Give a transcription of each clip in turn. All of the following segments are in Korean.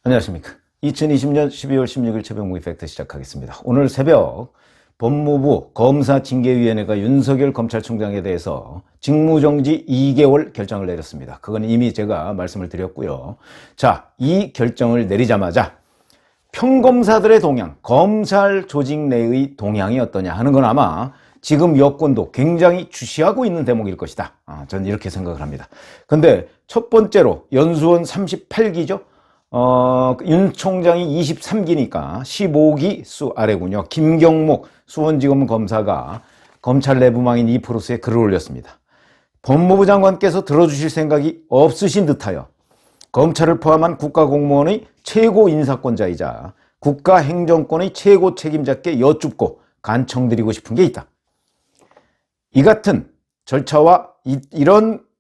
안녕하십니까. 2020년 12월 16일 새벽 모의팩트 시작하겠습니다. 오늘 새벽 법무부 검사징계위원회가 윤석열 검찰총장에 대해서 직무정지 2개월 결정을 내렸습니다. 그건 이미 제가 말씀을 드렸고요. 자, 이 결정을 내리자마자 평검사들의 동향, 검찰 조직 내의 동향이 어떠냐 하는 건 아마 지금 여권도 굉장히 주시하고 있는 대목일 것이다. 저는 이렇게 생각을 합니다. 근데 첫 번째로 연수원 38기죠. 윤 총장이 23기니까 15기 수 아래군요. 김경목 수원지검 검사가 검찰 내부망인 2프로스에 글을 올렸습니다. 법무부 장관께서 들어주실 생각이 없으신 듯하여 검찰을 포함한 국가공무원의 최고 인사권자이자 국가행정권의 최고 책임자께 여쭙고 간청드리고 싶은 게 있다. 이 같은 절차와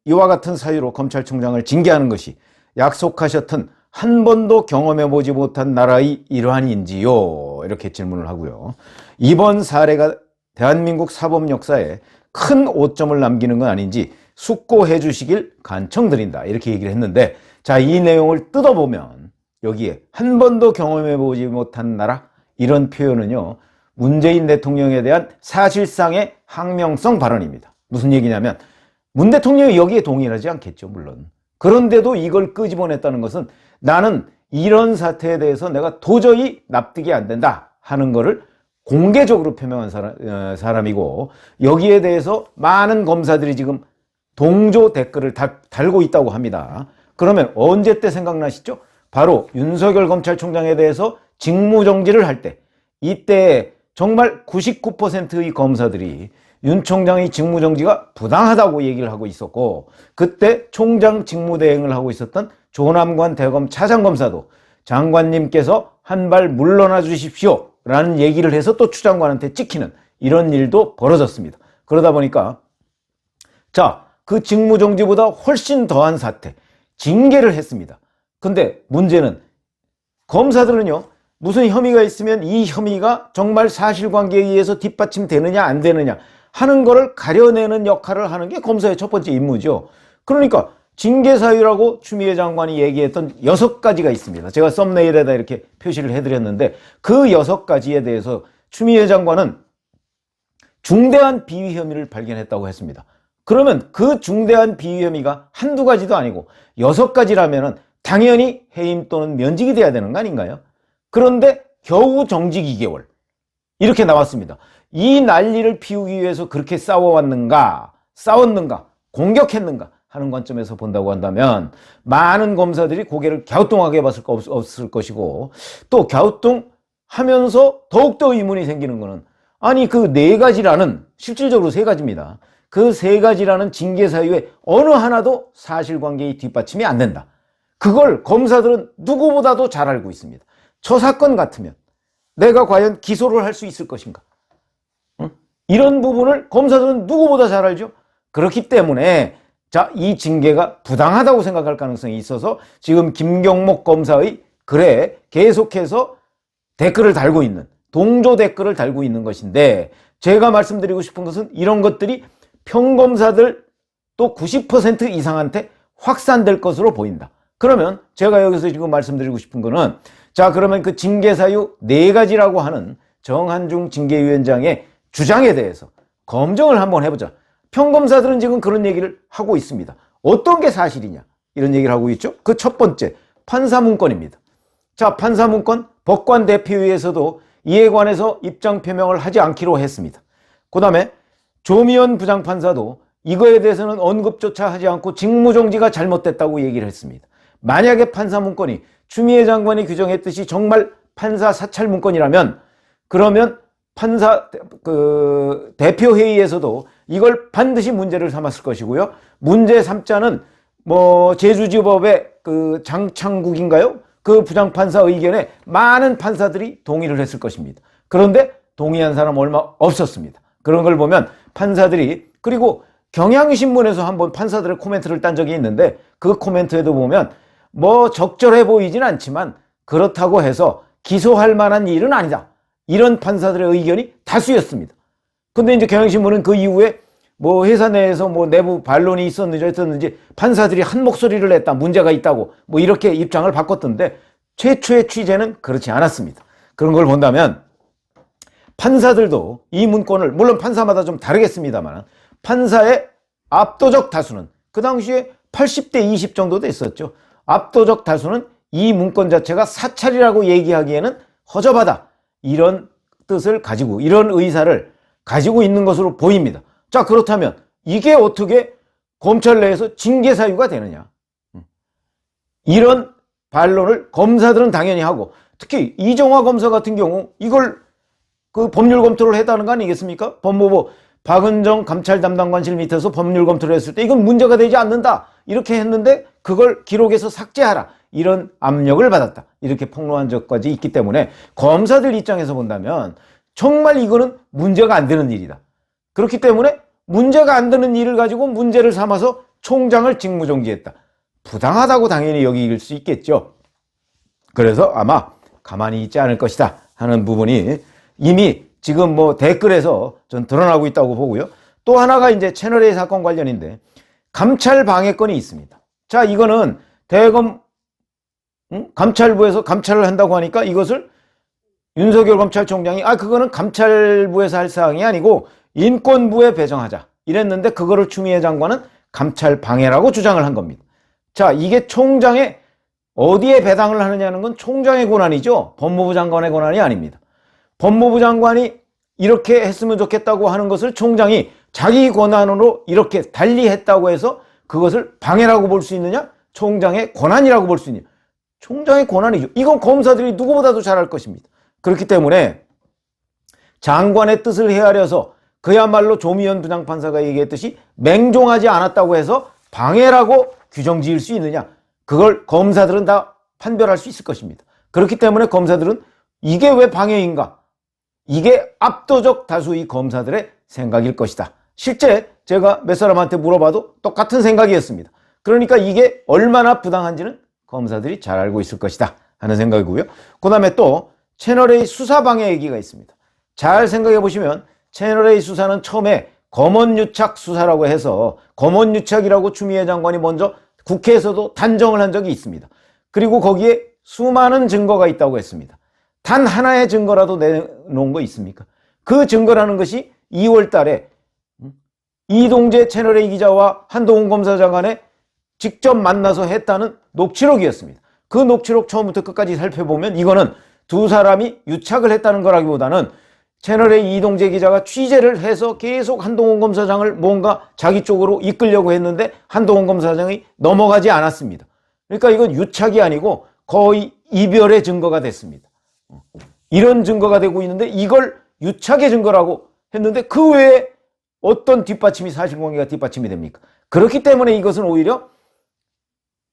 이와 같은 사유로 검찰총장을 징계하는 것이 약속하셨던 한 번도 경험해보지 못한 나라의 일환인지요? 이렇게 질문을 하고요. 이번 사례가 대한민국 사법 역사에 큰 오점을 남기는 건 아닌지 숙고해 주시길 간청드린다. 이렇게 얘기를 했는데, 자, 이 내용을 뜯어보면 여기에 한 번도 경험해보지 못한 나라, 이런 표현은요, 문재인 대통령에 대한 사실상의 항명성 발언입니다. 무슨 얘기냐면 문 대통령이 여기에 동의하지 않겠죠, 물론. 그런데도 이걸 끄집어냈다는 것은 나는 이런 사태에 대해서 내가 도저히 납득이 안 된다 하는 거를 공개적으로 표명한 사람이고, 여기에 대해서 많은 검사들이 지금 동조 댓글을 달고 있다고 합니다. 그러면 언제 때 생각나시죠? 바로 윤석열 검찰총장에 대해서 직무정지를 할 때, 이때 정말 99%의 검사들이 윤 총장의 직무정지가 부당하다고 얘기를 하고 있었고, 그때 총장 직무대행을 하고 있었던 조남관 대검 차장검사도 장관님께서 한 발 물러나 주십시오 라는 얘기를 해서 또 추 장관한테 찍히는 이런 일도 벌어졌습니다. 그러다 보니까 자, 그 직무정지보다 훨씬 더한 사태, 징계를 했습니다. 근데 문제는 검사들은요, 무슨 혐의가 있으면 이 혐의가 정말 사실관계에 의해서 뒷받침되느냐 안 되느냐 하는 거를 가려내는 역할을 하는 게 검사의 첫 번째 임무죠. 그러니까 징계 사유라고 추미애 장관이 얘기했던 6가지가 있습니다. 제가 썸네일에다 이렇게 표시를 해드렸는데, 그 6가지에 대해서 추미애 장관은 중대한 비위 혐의를 발견했다고 했습니다. 그러면 그 중대한 비위 혐의가 한두 가지도 아니고 6가지라면은 당연히 해임 또는 면직이 돼야 되는 거 아닌가요? 그런데 겨우 정직 2개월 이렇게 나왔습니다. 이 난리를 피우기 위해서 그렇게 싸웠는가, 공격했는가 하는 관점에서 본다고 한다면 많은 검사들이 고개를 갸우뚱하게 봤을 거 없을 것이고, 또 갸우뚱하면서 더욱더 의문이 생기는 거는, 아니 그 4가지라는, 실질적으로 3가지입니다. 그 3가지라는 징계 사유에 어느 하나도 사실관계의 뒷받침이 안 된다. 그걸 검사들은 누구보다도 잘 알고 있습니다. 저 사건 같으면 내가 과연 기소를 할 수 있을 것인가? 이런 부분을 검사들은 누구보다 잘 알죠. 그렇기 때문에 자, 이 징계가 부당하다고 생각할 가능성이 있어서 지금 김경목 검사의 글에 계속해서 댓글을 달고 있는, 동조 댓글을 달고 있는 것인데, 제가 말씀드리고 싶은 것은 이런 것들이 평검사들 또 90% 이상한테 확산될 것으로 보인다. 그러면 제가 여기서 지금 말씀드리고 싶은 거는, 자, 그러면 그 징계 사유 4가지라고 하는 정한중 징계위원장의 주장에 대해서 검증을 한번 해보자. 평검사들은 지금 그런 얘기를 하고 있습니다. 어떤 게 사실이냐, 이런 얘기를 하고 있죠. 그 첫 번째, 판사문건입니다. 자, 판사문건, 법관 대표회에서도 이에 관해서 입장 표명을 하지 않기로 했습니다. 그 다음에 조미연 부장판사도 이거에 대해서는 언급조차 하지 않고 직무정지가 잘못됐다고 얘기를 했습니다. 만약에 판사문건이 추미애 장관이 규정했듯이 정말 판사 사찰 문건이라면, 그러면 판사 대표회의에서도 이걸 반드시 문제를 삼았을 것이고요. 문제 3자는 제주지법의 장창국인가요? 그 부장판사 의견에 많은 판사들이 동의를 했을 것입니다. 그런데 동의한 사람 얼마 없었습니다. 그런 걸 보면 판사들이, 그리고 경향신문에서 한번 판사들의 코멘트를 딴 적이 있는데, 그 코멘트에도 보면 적절해 보이진 않지만 그렇다고 해서 기소할 만한 일은 아니다, 이런 판사들의 의견이 다수였습니다. 근데 이제 경향신문은 그 이후에 회사 내에서 내부 반론이 있었는지 판사들이 한 목소리를 냈다, 문제가 있다고 이렇게 입장을 바꿨던데, 최초의 취재는 그렇지 않았습니다. 그런 걸 본다면 판사들도 이 문건을, 물론 판사마다 좀 다르겠습니다만, 판사의 압도적 다수는, 그 당시에 80대 20 정도 됐었죠. 압도적 다수는 이 문건 자체가 사찰이라고 얘기하기에는 허접하다, 이런 뜻을 가지고, 이런 의사를 가지고 있는 것으로 보입니다. 자, 그렇다면 이게 어떻게 검찰 내에서 징계 사유가 되느냐, 이런 반론을 검사들은 당연히 하고, 특히 이정화 검사 같은 경우 이걸 그 법률 검토를 했다는 거 아니겠습니까? 법무부 박은정 감찰 담당관실 밑에서 법률 검토를 했을 때 이건 문제가 되지 않는다, 이렇게 했는데 그걸 기록에서 삭제하라, 이런 압력을 받았다, 이렇게 폭로한 적까지 있기 때문에 검사들 입장에서 본다면 정말 이거는 문제가 안 되는 일이다. 그렇기 때문에 문제가 안 되는 일을 가지고 문제를 삼아서 총장을 직무정지했다, 부당하다고 당연히 여길 수 있겠죠. 그래서 아마 가만히 있지 않을 것이다 하는 부분이 이미 지금 뭐 댓글에서 전 드러나고 있다고 보고요. 또 하나가 이제 채널A 사건 관련인데, 감찰 방해건이 있습니다. 자, 이거는 대검 감찰부에서 감찰을 한다고 하니까 이것을 윤석열 검찰총장이 그거는 감찰부에서 할 사항이 아니고 인권부에 배정하자 이랬는데, 그거를 추미애 장관은 감찰 방해라고 주장을 한 겁니다. 자, 이게 총장의 어디에 배당을 하느냐는 건 총장의 권한이죠. 법무부 장관의 권한이 아닙니다. 법무부 장관이 이렇게 했으면 좋겠다고 하는 것을 총장이 자기 권한으로 이렇게 달리 했다고 해서 그것을 방해라고 볼 수 있느냐? 총장의 권한이라고 볼 수 있느냐? 총장의 권한이죠. 이건 검사들이 누구보다도 잘할 것입니다. 그렇기 때문에 장관의 뜻을 헤아려서 그야말로 조미연 부장판사가 얘기했듯이 맹종하지 않았다고 해서 방해라고 규정 지을 수 있느냐? 그걸 검사들은 다 판별할 수 있을 것입니다. 그렇기 때문에 검사들은 이게 왜 방해인가? 이게 압도적 다수의 검사들의 생각일 것이다. 실제 제가 몇 사람한테 물어봐도 똑같은 생각이었습니다. 그러니까 이게 얼마나 부당한지는 검사들이 잘 알고 있을 것이다 하는 생각이고요. 그 다음에 또 채널A 수사 방해 얘기가 있습니다. 잘 생각해 보시면 채널A 수사는 처음에 검언유착 수사라고 해서, 검언유착이라고 추미애 장관이 먼저 국회에서도 단정을 한 적이 있습니다. 그리고 거기에 수많은 증거가 있다고 했습니다. 단 하나의 증거라도 내놓은 거 있습니까? 그 증거라는 것이 2월 달에 이동재 채널A 기자와 한동훈 검사장 간에 직접 만나서 했다는 녹취록이었습니다. 그 녹취록 처음부터 끝까지 살펴보면 이거는 두 사람이 유착을 했다는 거라기보다는 채널A 이동재 기자가 취재를 해서 계속 한동훈 검사장을 뭔가 자기 쪽으로 이끌려고 했는데 한동훈 검사장이 넘어가지 않았습니다. 그러니까 이건 유착이 아니고 거의 이별의 증거가 됐습니다. 이런 증거가 되고 있는데 이걸 유착의 증거라고 했는데 그 외에 어떤 뒷받침이, 사실관계가 뒷받침이 됩니까? 그렇기 때문에 이것은 오히려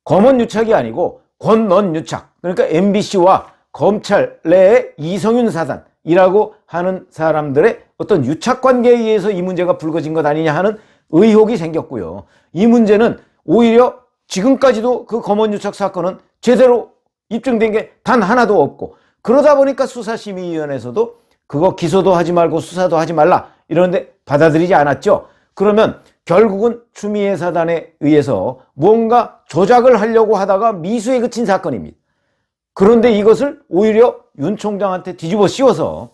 검언유착이 아니고 권언유착, 그러니까 MBC와 검찰 내의 이성윤 사단이라고 하는 사람들의 어떤 유착관계에 의해서 이 문제가 불거진 것 아니냐 하는 의혹이 생겼고요. 이 문제는 오히려 지금까지도 그 검언유착 사건은 제대로 입증된 게 단 하나도 없고, 그러다 보니까 수사심의위원회에서도 그거 기소도 하지 말고 수사도 하지 말라 이러는데 받아들이지 않았죠. 그러면 결국은 추미애 사단에 의해서 뭔가 조작을 하려고 하다가 미수에 그친 사건입니다. 그런데 이것을 오히려 윤 총장한테 뒤집어 씌워서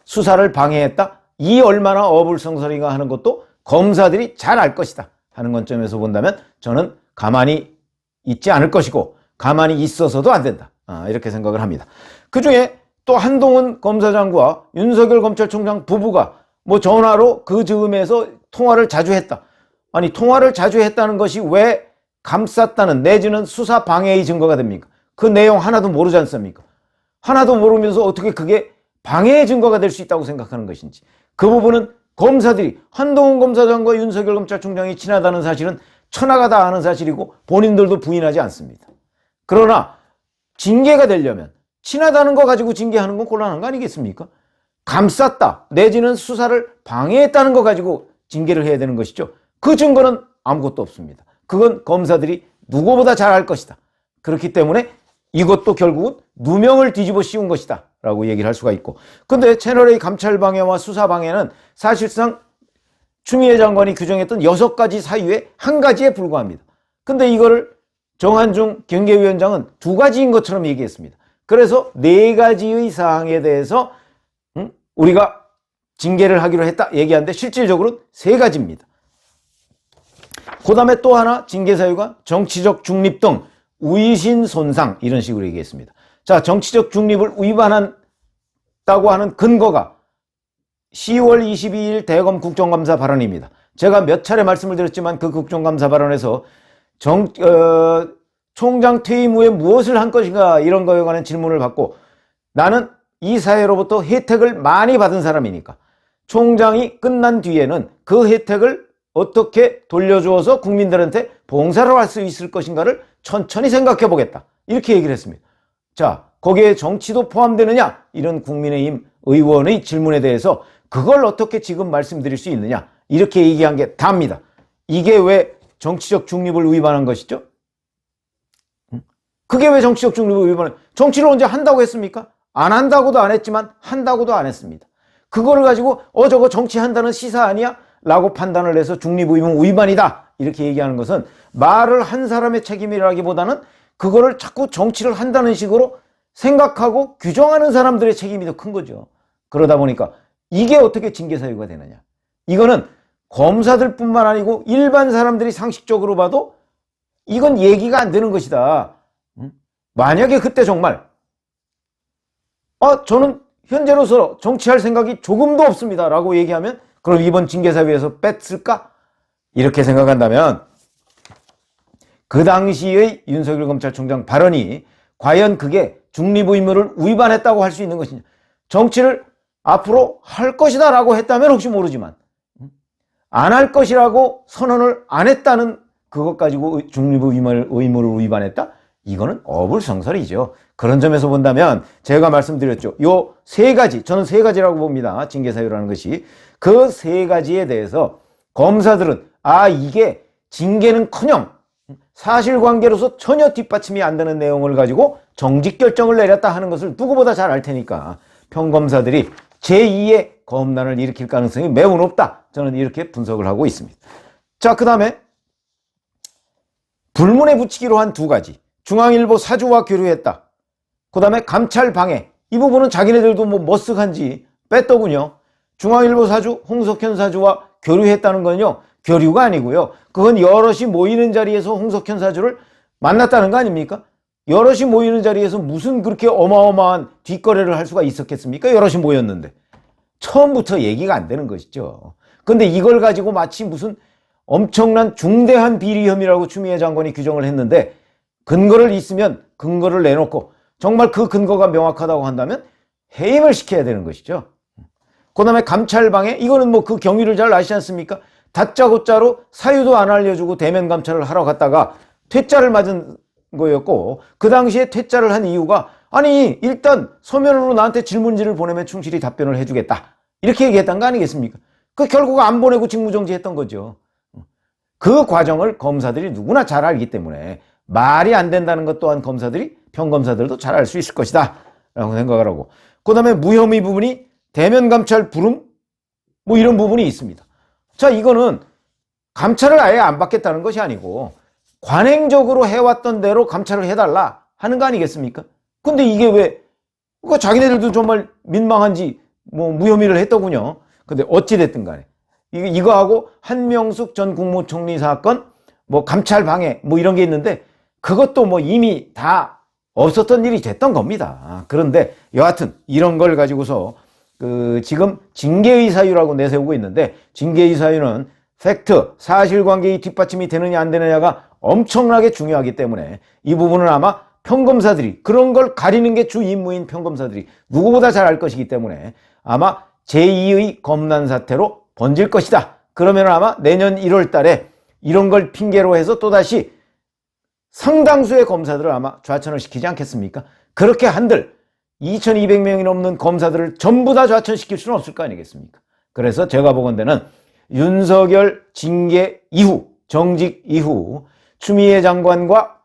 수사를 방해했다, 이 얼마나 어불성설인가 하는 것도 검사들이 잘 알 것이다 하는 관점에서 본다면 저는 가만히 있지 않을 것이고 가만히 있어서도 안 된다, 이렇게 생각을 합니다. 그중에 또 한동훈 검사장과 윤석열 검찰총장 부부가 뭐 전화로 그 즈음에서 통화를 자주 했다. 아니, 통화를 자주 했다는 것이 왜 감쌌다는 내지는 수사 방해의 증거가 됩니까? 그 내용 하나도 모르지 않습니까? 하나도 모르면서 어떻게 그게 방해의 증거가 될 수 있다고 생각하는 것인지, 그 부분은 검사들이, 한동훈 검사장과 윤석열 검찰총장이 친하다는 사실은 천하가 다 아는 사실이고 본인들도 부인하지 않습니다. 그러나 징계가 되려면 친하다는 거 가지고 징계하는 건 곤란한 거 아니겠습니까? 감쌌다 내지는 수사를 방해했다는 거 가지고 징계를 해야 되는 것이죠. 그 증거는 아무것도 없습니다. 그건 검사들이 누구보다 잘 알 것이다. 그렇기 때문에 이것도 결국은 누명을 뒤집어 씌운 것이다 라고 얘기를 할 수가 있고, 근데 채널A 감찰 방해와 수사 방해는 사실상 추미애 장관이 규정했던 6가지 사유의 한 가지에 불과합니다. 근데 이거를 정한중 경계위원장은 두 가지인 것처럼 얘기했습니다. 그래서 네 가지의 사항에 대해서 우리가 징계를 하기로 했다 얘기하는데 실질적으로 세 가지입니다. 그 다음에 또 하나 징계 사유가 정치적 중립 등 위신 손상 이런 식으로 얘기했습니다. 자, 정치적 중립을 위반한다고 하는 근거가 10월 22일 대검 국정감사 발언입니다. 제가 몇 차례 말씀을 드렸지만 그 국정감사 발언에서 총장 퇴임 후에 무엇을 한 것인가 이런 거에 관한 질문을 받고 나는 이 사회로부터 혜택을 많이 받은 사람이니까 총장이 끝난 뒤에는 그 혜택을 어떻게 돌려주어서 국민들한테 봉사를 할 수 있을 것인가를 천천히 생각해 보겠다. 이렇게 얘기를 했습니다. 자, 거기에 정치도 포함되느냐? 이런 국민의힘 의원의 질문에 대해서 그걸 어떻게 지금 말씀드릴 수 있느냐? 이렇게 얘기한 게 다입니다. 이게 왜 정치적 중립을 위반한 것이죠? 그게 왜 정치적 중립을 위반한? 정치를 언제 한다고 했습니까? 안 한다고도 안 했지만 한다고도 안 했습니다. 그거를 가지고 저거 정치한다는 시사 아니야? 라고 판단을 해서 중립의무 위반이다 이렇게 얘기하는 것은 말을 한 사람의 책임이라기보다는 그거를 자꾸 정치를 한다는 식으로 생각하고 규정하는 사람들의 책임이 더 큰 거죠. 그러다 보니까 이게 어떻게 징계 사유가 되느냐. 이거는 검사들뿐만 아니고 일반 사람들이 상식적으로 봐도 이건 얘기가 안 되는 것이다. 만약에 그때 정말 저는 현재로서 정치할 생각이 조금도 없습니다 라고 얘기하면 그럼 이번 징계사유에서 뺐을까? 이렇게 생각한다면 그 당시의 윤석열 검찰총장 발언이 과연 그게 중립의무를 위반했다고 할 수 있는 것이냐. 정치를 앞으로 할 것이다 라고 했다면 혹시 모르지만 안 할 것이라고 선언을 안 했다는 그것 가지고 중립의무를 위반했다? 이거는 어불성설이죠. 그런 점에서 본다면 제가 말씀드렸죠. 요 세 가지, 저는 세 가지라고 봅니다. 징계사유라는 것이. 그 세 가지에 대해서 검사들은 이게 징계는커녕 사실관계로서 전혀 뒷받침이 안 되는 내용을 가지고 정직 결정을 내렸다 하는 것을 누구보다 잘 알 테니까 평검사들이 제2의 검난을 일으킬 가능성이 매우 높다. 저는 이렇게 분석을 하고 있습니다. 자, 그 다음에 불문에 붙이기로 한 두 가지. 중앙일보 사주와 교류했다. 그 다음에 감찰 방해. 이 부분은 자기네들도 머쓱한지 뺐더군요. 중앙일보 사주, 홍석현 사주와 교류했다는 건요. 교류가 아니고요. 그건 여럿이 모이는 자리에서 홍석현 사주를 만났다는 거 아닙니까? 여럿이 모이는 자리에서 무슨 그렇게 어마어마한 뒷거래를 할 수가 있었겠습니까? 여럿이 모였는데. 처음부터 얘기가 안 되는 것이죠. 근데 이걸 가지고 마치 무슨 엄청난 중대한 비리 혐의라고 추미애 장관이 규정을 했는데 근거를 있으면 근거를 내놓고 정말 그 근거가 명확하다고 한다면 해임을 시켜야 되는 것이죠. 그 다음에 감찰방해 이거는 그 경위를 잘 아시지 않습니까? 다짜고짜로 사유도 안 알려주고 대면 감찰을 하러 갔다가 퇴짜를 맞은 거였고 그 당시에 퇴짜를 한 이유가 일단 서면으로 나한테 질문지를 보내면 충실히 답변을 해주겠다 이렇게 얘기했던 거 아니겠습니까? 그 결국 안 보내고 직무정지했던 거죠. 그 과정을 검사들이 누구나 잘 알기 때문에 말이 안 된다는 것 또한 평검사들도 잘 알 수 있을 것이다 라고 생각을 하고 그 다음에 무혐의 부분이 대면 감찰 불응 이런 부분이 있습니다. 자, 이거는 감찰을 아예 안 받겠다는 것이 아니고 관행적으로 해왔던 대로 감찰을 해달라 하는 거 아니겠습니까? 근데 이게 왜 자기네들도 정말 민망한지 무혐의를 했더군요. 근데 어찌됐든 간에 이거하고 한명숙 전 국무총리 사건 감찰 방해 이런 게 있는데 그것도 이미 다 없었던 일이 됐던 겁니다. 그런데 여하튼 이런 걸 가지고서 지금 징계의 사유라고 내세우고 있는데 징계의 사유는 팩트, 사실관계의 뒷받침이 되느냐 안 되느냐가 엄청나게 중요하기 때문에 이 부분은 아마 평검사들이 그런 걸 가리는 게 주 임무인 평검사들이 누구보다 잘 알 것이기 때문에 아마 제2의 검난 사태로 번질 것이다. 그러면 아마 내년 1월 달에 이런 걸 핑계로 해서 또다시 상당수의 검사들을 아마 좌천을 시키지 않겠습니까? 그렇게 한들 2200명이 넘는 검사들을 전부 다 좌천시킬 수는 없을 거 아니겠습니까? 그래서 제가 보건대는 윤석열 징계 이후, 정직 이후 추미애 장관과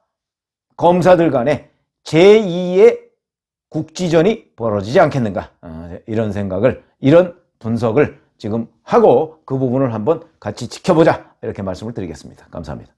검사들 간에 제2의 국지전이 벌어지지 않겠는가 이런 생각을 이런 분석을 지금 하고 그 부분을 한번 같이 지켜보자 이렇게 말씀을 드리겠습니다. 감사합니다.